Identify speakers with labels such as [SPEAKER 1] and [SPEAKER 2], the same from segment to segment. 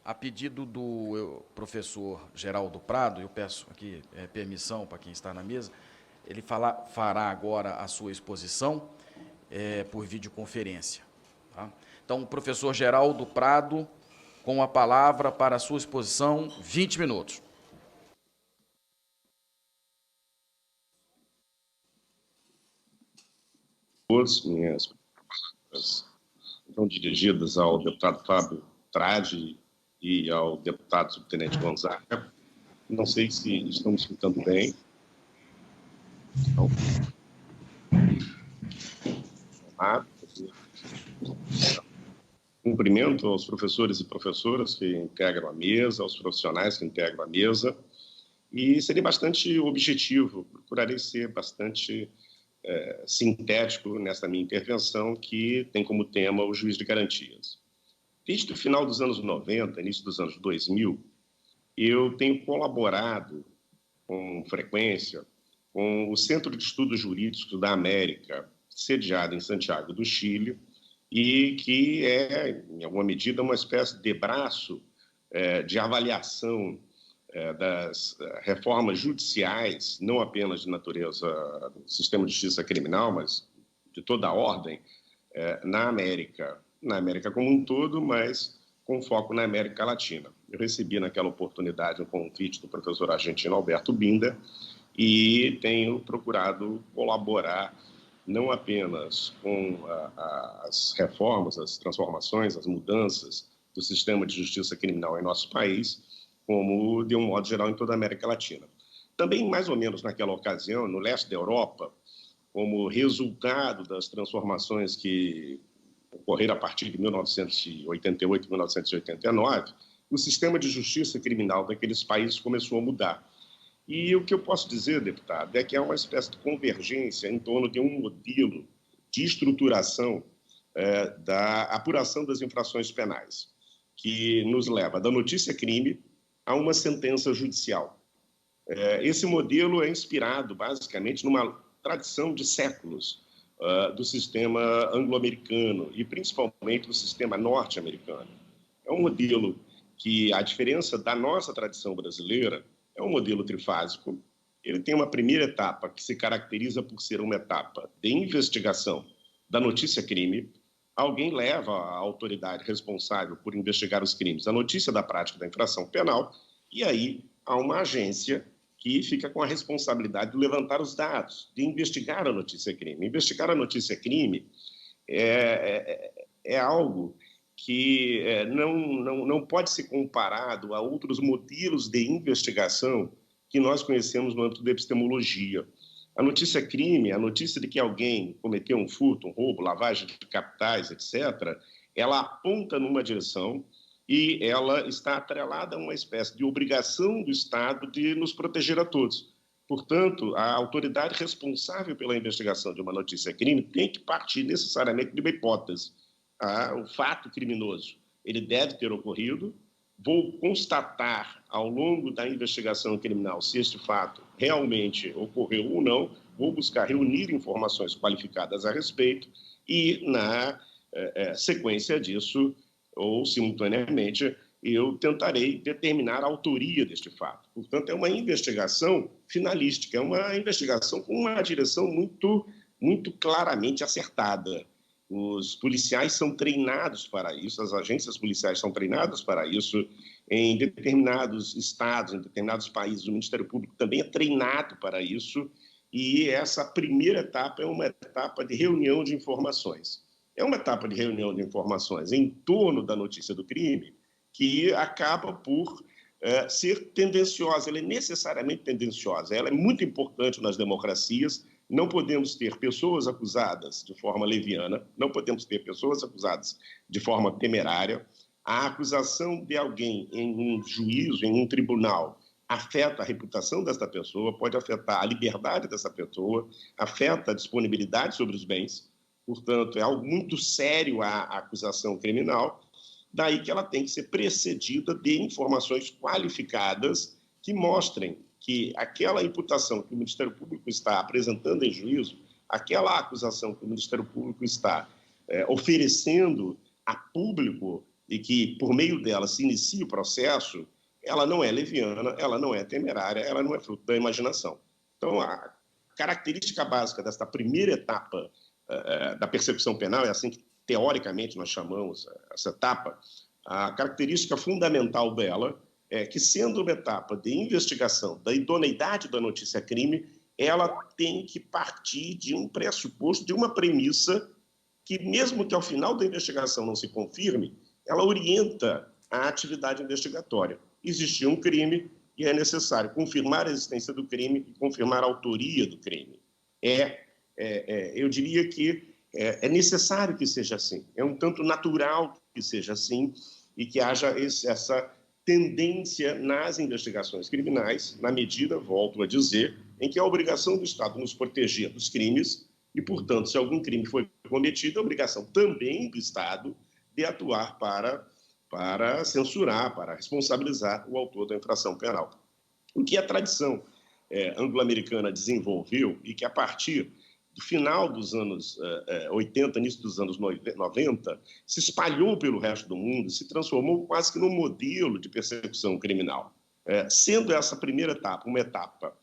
[SPEAKER 1] A pedido do professor Geraldo Prado, eu peço aqui permissão para quem está na mesa, ele fará agora a sua exposição por videoconferência. Tá? Então, o professor Geraldo Prado, com a palavra para a sua exposição, 20 minutos.
[SPEAKER 2] Todas minhas palavras estão dirigidas ao deputado Fábio Tradi e ao deputado subtenente Gonzaga. Não sei se estão me escutando bem. Então, cumprimento aos professores e professoras que integram a mesa, aos profissionais que integram a mesa, e serei bastante objetivo, procurarei ser bastante sintético nessa minha intervenção, que tem como tema o juiz de garantias. Desde o final dos anos 90, início dos anos 2000, eu tenho colaborado com frequência com o Centro de Estudos Jurídicos da América, sediado em Santiago do Chile, e que é, em alguma medida, uma espécie de braço de avaliação das reformas judiciais, não apenas de natureza do sistema de justiça criminal, mas de toda a ordem, na América como um todo, mas com foco na América Latina. Eu recebi naquela oportunidade um convite do professor argentino Alberto Binder e tenho procurado colaborar não apenas com as reformas, as transformações, as mudanças do sistema de justiça criminal em nosso país, como de um modo geral em toda a América Latina. Também, mais ou menos naquela ocasião, no leste da Europa, como resultado das transformações que ocorreram a partir de 1988, 1989, o sistema de justiça criminal daqueles países começou a mudar. E o que eu posso dizer, deputado, é que há uma espécie de convergência em torno de um modelo de estruturação da apuração das infrações penais, que nos leva da notícia-crime a uma sentença judicial. Esse modelo é inspirado, basicamente, numa tradição de séculos do sistema anglo-americano e, principalmente, do sistema norte-americano. É um modelo que, à diferença da nossa tradição brasileira, é um modelo trifásico. Ele tem uma primeira etapa que se caracteriza por ser uma etapa de investigação da notícia-crime. Alguém leva a autoridade responsável por investigar os crimes a notícia da prática da infração penal e aí há uma agência que fica com a responsabilidade de levantar os dados, de investigar a notícia-crime. Investigar a notícia-crime é algo que não pode ser comparado a outros modelos de investigação que nós conhecemos no âmbito da epistemologia. A notícia-crime, a notícia de que alguém cometeu um furto, um roubo, lavagem de capitais, etc., ela aponta numa direção e ela está atrelada a uma espécie de obrigação do Estado de nos proteger a todos. Portanto, a autoridade responsável pela investigação de uma notícia-crime tem que partir necessariamente de uma hipótese. O fato criminoso ele deve ter ocorrido, vou constatar ao longo da investigação criminal se este fato realmente ocorreu ou não, vou buscar reunir informações qualificadas a respeito e, na sequência disso, ou simultaneamente, eu tentarei determinar a autoria deste fato. Portanto, é uma investigação finalística, é uma investigação com uma direção muito claramente acertada. Os policiais são treinados para isso, as agências policiais são treinadas para isso, em determinados estados, em determinados países, o Ministério Público também é treinado para isso, e essa primeira etapa é uma etapa de reunião de informações. É uma etapa de reunião de informações em torno da notícia do crime que acaba por ser tendenciosa, ela é necessariamente tendenciosa, ela é muito importante nas democracias. Não podemos ter pessoas acusadas de forma leviana, não podemos ter pessoas acusadas de forma temerária. A acusação de alguém em um juízo, em um tribunal, afeta a reputação dessa pessoa, pode afetar a liberdade dessa pessoa, afeta a disponibilidade sobre os bens. Portanto, é algo muito sério a acusação criminal, daí que ela tem que ser precedida de informações qualificadas que mostrem que aquela imputação que o Ministério Público está apresentando em juízo, aquela acusação que o Ministério Público está oferecendo a público, e que, por meio dela, se inicia o processo, ela não é leviana, ela não é temerária, ela não é fruto da imaginação. Então, a característica básica desta primeira etapa da persecução penal, é assim que, teoricamente, nós chamamos essa etapa, a característica fundamental dela é que, sendo uma etapa de investigação da idoneidade da notícia-crime, ela tem que partir de um pressuposto, de uma premissa que, mesmo que ao final da investigação não se confirme, ela orienta a atividade investigatória. Existiu um crime e é necessário confirmar a existência do crime e confirmar a autoria do crime. Eu diria que é necessário que seja assim, é um tanto natural que seja assim e que haja essa tendência nas investigações criminais, na medida, volto a dizer, em que a obrigação do Estado nos proteger dos crimes e, portanto, se algum crime foi cometido, a obrigação também do Estado de atuar para censurar, para responsabilizar o autor da infração penal. O que a tradição anglo-americana desenvolveu e que, a partir do final dos anos 80, início dos anos 90, se espalhou pelo resto do mundo, se transformou quase que num modelo de persecução criminal. Sendo essa primeira etapa uma etapa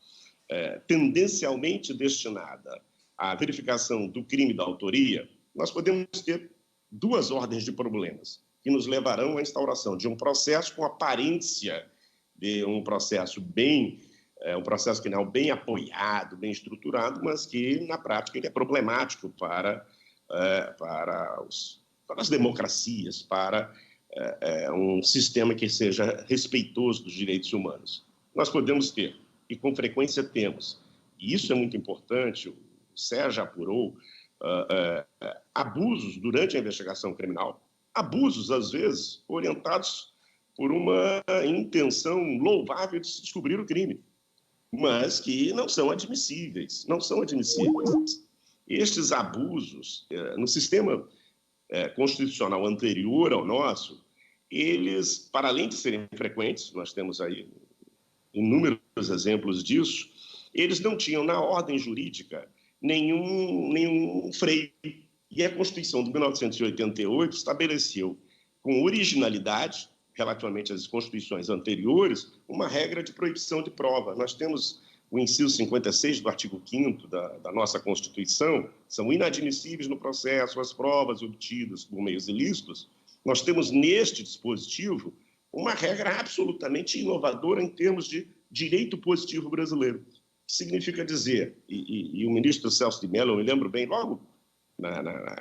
[SPEAKER 2] tendencialmente destinada à verificação do crime da autoria, nós podemos ter duas ordens de problemas que nos levarão à instauração de um processo com aparência de um processo um processo criminal bem apoiado, bem estruturado, mas que, na prática, ele é problemático para as democracias, para um sistema que seja respeitoso dos direitos humanos. Nós podemos ter, e com frequência temos, e isso é muito importante, o Sérgio apurou, abusos durante a investigação criminal, abusos, às vezes, orientados por uma intenção louvável de se descobrir o crime, mas que não são admissíveis, não são admissíveis. Estes abusos, no sistema constitucional anterior ao nosso, eles, para além de serem frequentes, nós temos aí inúmeros exemplos disso, eles não tinham na ordem jurídica nenhum freio. E a Constituição de 1988 estabeleceu, com originalidade, relativamente às constituições anteriores, uma regra de proibição de prova. Nós temos o inciso 56 do artigo 5º da nossa Constituição, são inadmissíveis no processo as provas obtidas por meios ilícitos. Nós temos neste dispositivo uma regra absolutamente inovadora em termos de direito positivo brasileiro. O que significa dizer, e o ministro Celso de Mello, eu me lembro bem, logo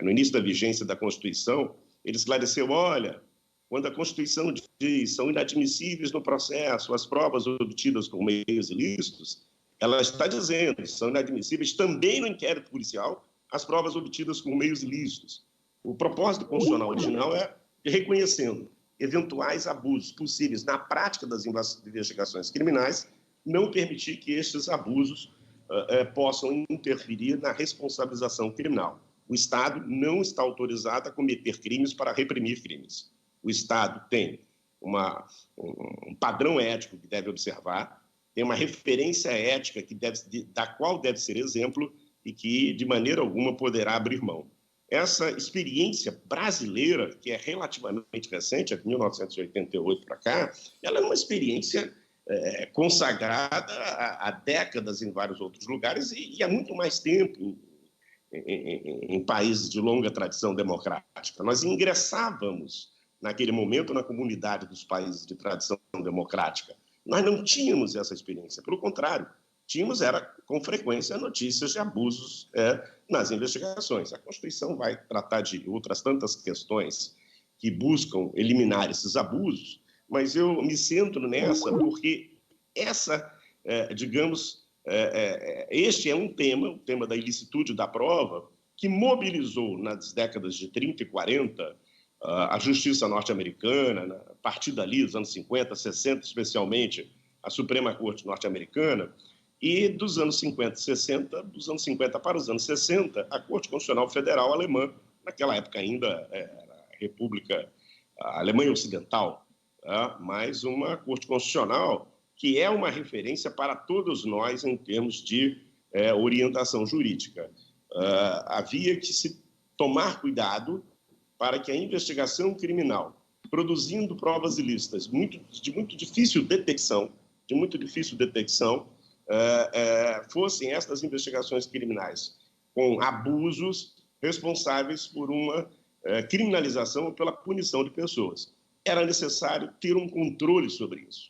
[SPEAKER 2] no início da vigência da Constituição, ele esclareceu, olha, quando a Constituição diz são inadmissíveis no processo as provas obtidas por meios ilícitos, ela está dizendo são inadmissíveis também no inquérito policial as provas obtidas por meios ilícitos. O propósito constitucional original é reconhecendo eventuais abusos possíveis na prática das investigações criminais, não permitir que estes abusos possam interferir na responsabilização criminal. O Estado não está autorizado a cometer crimes para reprimir crimes. O Estado tem um padrão ético que deve observar, tem uma referência ética da qual deve ser exemplo e que, de maneira alguma, poderá abrir mão. Essa experiência brasileira, que é relativamente recente, é de 1988 para cá, ela é uma experiência consagrada há décadas em vários outros lugares e há muito mais tempo em países de longa tradição democrática. Nós ingressávamos, naquele momento, na comunidade dos países de tradição democrática. Nós não tínhamos essa experiência, pelo contrário, tínhamos, com frequência, notícias de abusos nas investigações. A Constituição vai tratar de outras tantas questões que buscam eliminar esses abusos, mas eu me centro nessa porque este é um tema, o tema da ilicitude da prova, que mobilizou nas décadas de 30 e 40 a justiça norte-americana, a partir dali, dos anos 50, 60, especialmente, a Suprema Corte norte-americana, e dos anos 50 e 60, dos anos 50 para os anos 60, a Corte Constitucional Federal Alemã, naquela época ainda era a República, a Alemanha Ocidental, mas uma Corte Constitucional que é uma referência para todos nós em termos de orientação jurídica. Havia que se tomar cuidado para que a investigação criminal produzindo provas ilícitas de muito difícil detecção, fossem estas investigações criminais com abusos responsáveis por uma criminalização ou pela punição de pessoas. Era necessário ter um controle sobre isso.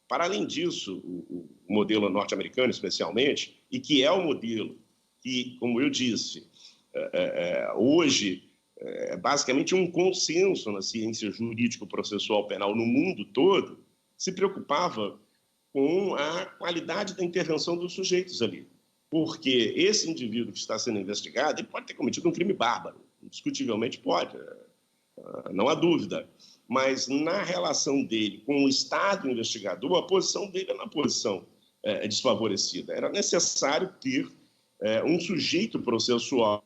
[SPEAKER 2] Para além disso, o modelo norte-americano, especialmente, e que é o modelo que, como eu disse, hoje é basicamente um consenso na ciência jurídico-processual penal no mundo todo, se preocupava com a qualidade da intervenção dos sujeitos ali. Porque esse indivíduo que está sendo investigado, ele pode ter cometido um crime bárbaro, indiscutivelmente pode, não há dúvida. Mas na relação dele com o Estado investigador, a posição dele é uma posição desfavorecida. Era necessário ter um sujeito processual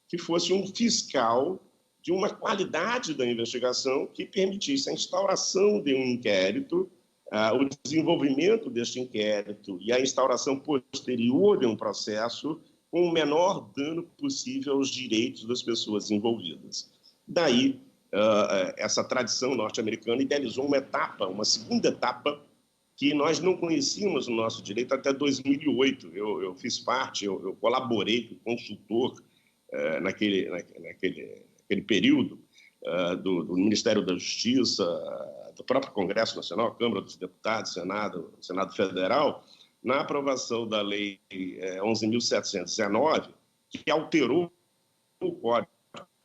[SPEAKER 2] que fosse um fiscal de uma qualidade da investigação que permitisse a instauração de um inquérito, o desenvolvimento deste inquérito e a instauração posterior de um processo com o menor dano possível aos direitos das pessoas envolvidas. Daí, essa tradição norte-americana idealizou uma segunda etapa que nós não conhecíamos no nosso direito até 2008. Eu fiz parte, eu colaborei como consultor naquele período do Ministério da Justiça, do próprio Congresso Nacional, Câmara dos Deputados, Senado Federal, na aprovação da Lei 11.719, que alterou o Código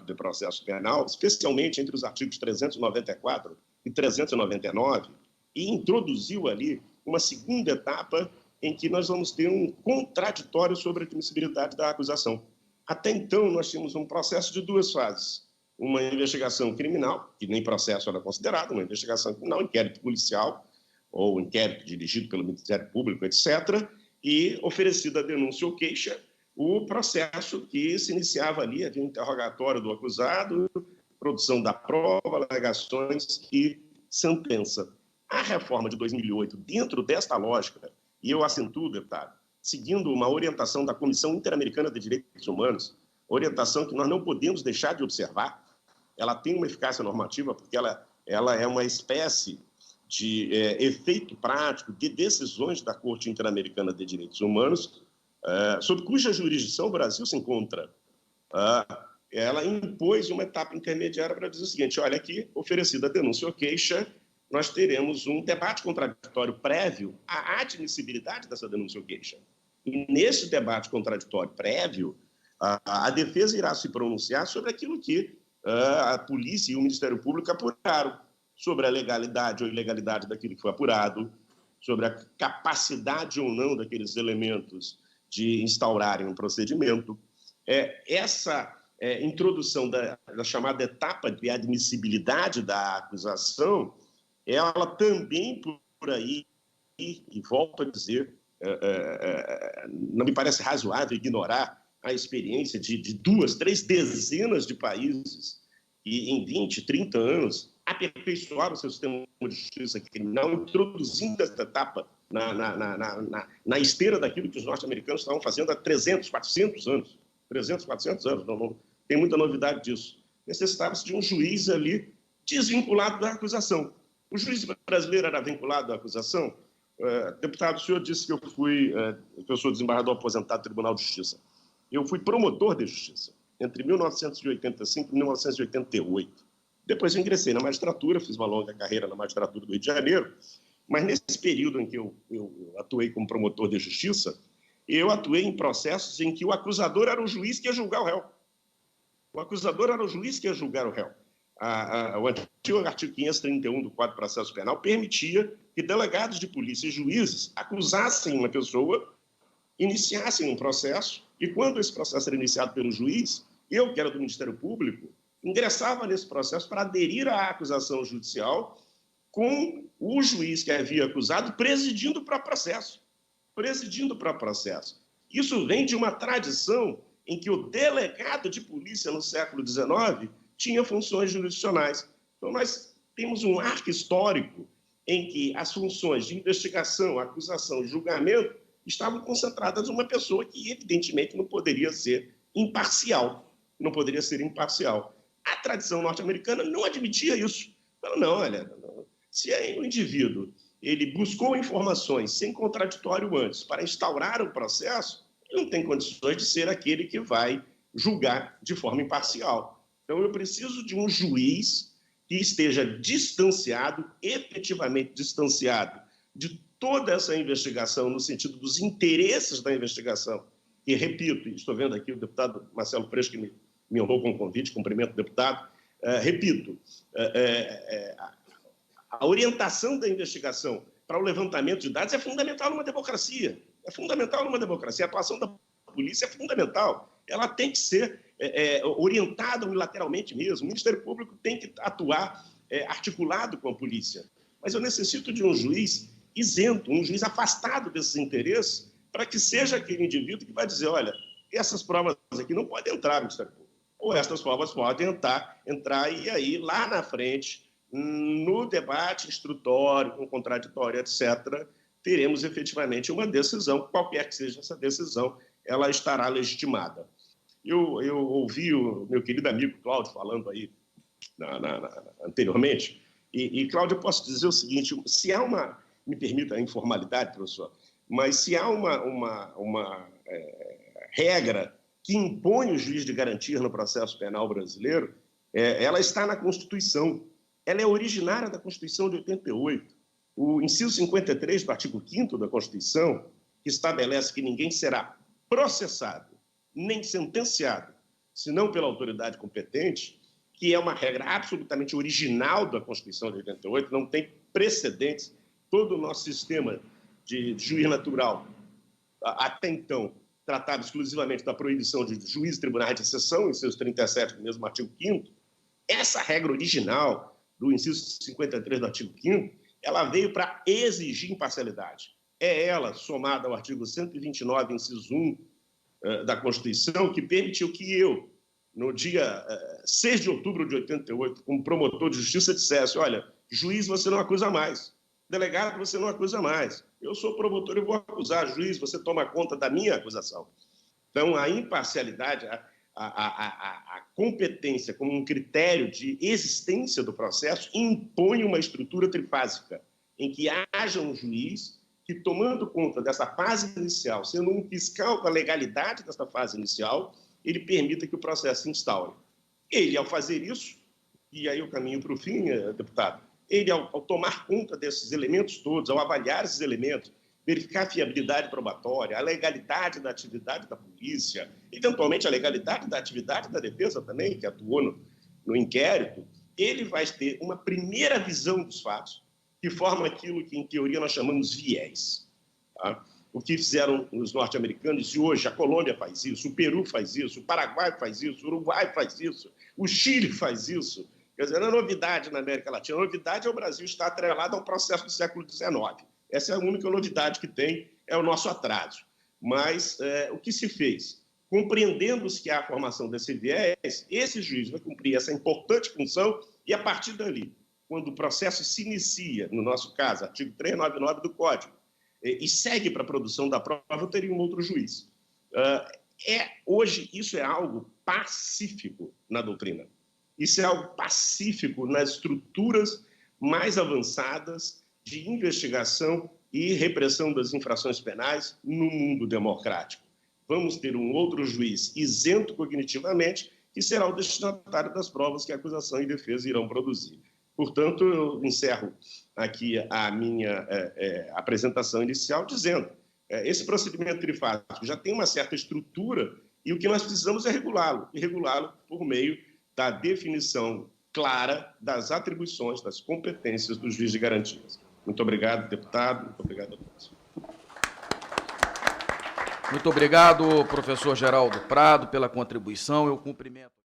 [SPEAKER 2] de Processo Penal, especialmente entre os artigos 394 e 399, e introduziu ali uma segunda etapa em que nós vamos ter um contraditório sobre a admissibilidade da acusação. Até então, nós tínhamos um processo de duas fases. Uma investigação criminal, que nem processo era considerado, uma investigação criminal, inquérito policial, ou inquérito dirigido pelo Ministério Público, etc., e oferecida a denúncia ou queixa, o processo que se iniciava ali, havia um interrogatório do acusado, produção da prova, alegações e sentença. A reforma de 2008, dentro desta lógica, e eu acentuo, deputado, seguindo uma orientação da Comissão Interamericana de Direitos Humanos, orientação que nós não podemos deixar de observar, ela tem uma eficácia normativa porque ela é uma espécie de efeito prático de decisões da Corte Interamericana de Direitos Humanos, sob cuja jurisdição o Brasil se encontra. Ela impôs uma etapa intermediária para dizer o seguinte: olha, aqui, oferecida a denúncia ou queixa, nós teremos um debate contraditório prévio à admissibilidade dessa denúncia ou queixa. E nesse debate contraditório prévio, a defesa irá se pronunciar sobre aquilo que a polícia e o Ministério Público apuraram, sobre a legalidade ou ilegalidade daquilo que foi apurado, sobre a capacidade ou não daqueles elementos de instaurarem um procedimento. Essa introdução da chamada etapa de admissibilidade da acusação, ela também, por aí, e volto a dizer, não me parece razoável ignorar a experiência de 2, 3 dezenas de países que, em 20, 30 anos, aperfeiçoaram o seu sistema de justiça criminal, introduzindo essa etapa na esteira daquilo que os norte-americanos estavam fazendo há 300, 400 anos. 300, 400 anos, não tem muita novidade disso. Necessitava-se de um juiz ali desvinculado da acusação. O juiz brasileiro era vinculado à acusação? Deputado, o senhor disse que eu sou desembargador aposentado do Tribunal de Justiça. Eu fui promotor de justiça entre 1985 e 1988. Depois eu ingressei na magistratura, fiz uma longa carreira na magistratura do Rio de Janeiro, mas nesse período em que eu atuei como promotor de justiça, eu atuei em processos em que o acusador era o juiz que ia julgar o réu. O acusador era o juiz que ia julgar o réu. O antigo artigo 531 do Código de Processo Penal permitia que delegados de polícia e juízes acusassem uma pessoa, iniciassem um processo, e quando esse processo era iniciado pelo juiz, eu, que era do Ministério Público, ingressava nesse processo para aderir à acusação judicial com o juiz que havia acusado presidindo o próprio processo. Isso vem de uma tradição em que o delegado de polícia no século XIX tinha funções jurisdicionais. Então, nós temos um arco histórico em que as funções de investigação, acusação e julgamento estavam concentradas numa pessoa que, evidentemente, não poderia ser imparcial. A tradição norte-americana não admitia isso. Então, não, olha, se o indivíduo ele buscou informações sem contraditório antes para instaurar o processo, ele não tem condições de ser aquele que vai julgar de forma imparcial. Então, eu preciso de um juiz que esteja distanciado, efetivamente distanciado, de toda essa investigação, no sentido dos interesses da investigação. E, repito, estou vendo aqui o deputado Marcelo Freixo, que me honrou com o convite, cumprimento o deputado, repito, a orientação da investigação para o levantamento de dados é fundamental numa democracia. É fundamental numa democracia. A atuação da polícia é fundamental. Ela tem que ser orientada unilateralmente mesmo. O Ministério Público tem que atuar articulado com a polícia. Mas eu necessito de um juiz isento, um juiz afastado desses interesses, para que seja aquele indivíduo que vai dizer, olha, essas provas aqui não podem entrar no Ministério Público. Ou essas provas podem entrar e aí, lá na frente, no debate instrutório, com contraditório, etc., teremos efetivamente uma decisão, qualquer que seja essa decisão, ela estará legitimada. Eu ouvi o meu querido amigo Cláudio falando aí anteriormente, e Cláudio, eu posso dizer o seguinte, se há uma, me permita a informalidade, professor, mas se há uma regra que impõe o juiz de garantia no processo penal brasileiro, ela está na Constituição. Ela é originária da Constituição de 88. O inciso 53 do artigo 5º da Constituição, que estabelece que ninguém será processado nem sentenciado, senão pela autoridade competente, que é uma regra absolutamente original da Constituição de 88, não tem precedentes. Todo o nosso sistema de juiz natural, até então, tratava exclusivamente da proibição de juízes e tribunais de exceção, em seus 37, no mesmo artigo 5º. Essa regra original do inciso 53 do artigo 5º, ela veio para exigir imparcialidade. É ela, somada ao artigo 129, inciso 1 da Constituição, que permitiu que eu, no dia 6 de outubro de 88, como promotor de justiça, dissesse, olha, juiz, você não acusa mais. Delegado, você não acusa mais. Eu sou promotor, eu vou acusar. Juiz, você toma conta da minha acusação. Então, a imparcialidade, a competência como um critério de existência do processo impõe uma estrutura trifásica, em que haja um juiz que, tomando conta dessa fase inicial, sendo um fiscal da legalidade dessa fase inicial, ele permita que o processo se instaure. Ele, ao fazer isso, e aí eu caminho para o fim, deputado, ele, ao tomar conta desses elementos todos, ao avaliar esses elementos, verificar a fiabilidade probatória, a legalidade da atividade da polícia, eventualmente a legalidade da atividade da defesa também, que atuou no inquérito, ele vai ter uma primeira visão dos fatos, que forma aquilo que, em teoria, nós chamamos viés. Tá? O que fizeram os norte-americanos, e hoje a Colômbia faz isso, o Peru faz isso, o Paraguai faz isso, o Uruguai faz isso, o Chile faz isso. Quer dizer, não é novidade na América Latina. A novidade é o Brasil estar atrelado a um processo do século XIX. Essa é a única novidade que tem, é o nosso atraso. Mas o que se fez? Compreendendo-se que há a formação desse viés, esse juiz vai cumprir essa importante função e, a partir dali, quando o processo se inicia, no nosso caso, artigo 399 do Código, e segue para a produção da prova, eu teria um outro juiz. Hoje, isso é algo pacífico na doutrina. Isso é algo pacífico nas estruturas mais avançadas de investigação e repressão das infrações penais no mundo democrático. Vamos ter um outro juiz isento cognitivamente, que será o destinatário das provas que a acusação e defesa irão produzir. Portanto, eu encerro aqui a minha apresentação inicial dizendo esse procedimento trifásico já tem uma certa estrutura e o que nós precisamos é regulá-lo, e regulá-lo por meio da definição clara das atribuições, das competências do juiz de garantias. Muito obrigado, deputado. Muito obrigado a todos.
[SPEAKER 1] Muito obrigado, professor Geraldo Prado, pela contribuição. Eu cumprimento.